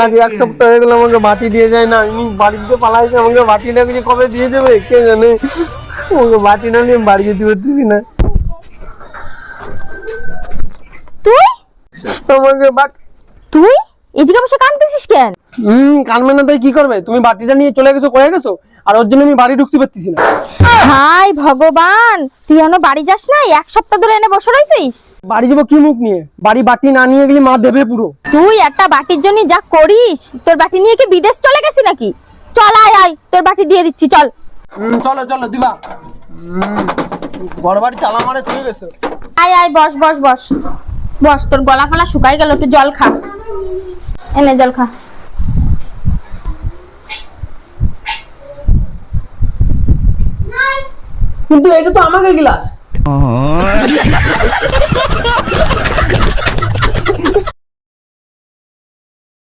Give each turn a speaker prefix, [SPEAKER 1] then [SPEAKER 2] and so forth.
[SPEAKER 1] আজ এক সপ্তাহ হয়ে গেল আমাকে বাটি দিয়ে যায় না, আমি বাড়িতে পালাইছে, আমাকে বাটিটা কিছু কবে দিয়ে দেবে কে জানে। আমাকে বাটি না নিয়ে বাড়ি যেতে পারতেছি না।
[SPEAKER 2] তুই
[SPEAKER 1] আমাকে
[SPEAKER 2] তুই এই জায়গা বসে কাঁদতেছিস কেন?
[SPEAKER 1] কানবে না তাই কি করবে? তুমি বাটিটা নিয়ে চলে গেছো, কয়ে গেছো, আর ওর জন্য আমি বাড়ি ঢুকতে পারতেছি না।
[SPEAKER 2] হাই ভগবান, তুই এখনো বাড়ি যাস না? এক সপ্তাহ ধরে এনে বসে রইছিস।
[SPEAKER 1] বাড়ি যাবো কি মুখ নিয়ে? বাটি না নিয়ে গেলে মা দেবে পুরো।
[SPEAKER 2] তুই একটা বাটির জন্য যা করিস, তোর বাটি নিয়ে কি বিদেশ চলে গেছি নাকি? চল আয় আয়, তোর বাটি দিয়ে দিচ্ছি, চল।
[SPEAKER 1] চলো চলো দিবা। বড় বাড়ি তালা মারে চলে গেছো।
[SPEAKER 2] আয় আয়, বস বস বস বস, তোর গলা ফলা শুকাই গেল, একটু জল খা। এনে জল খা।
[SPEAKER 1] কিন্তু এটা তো আমাকে গিলাস।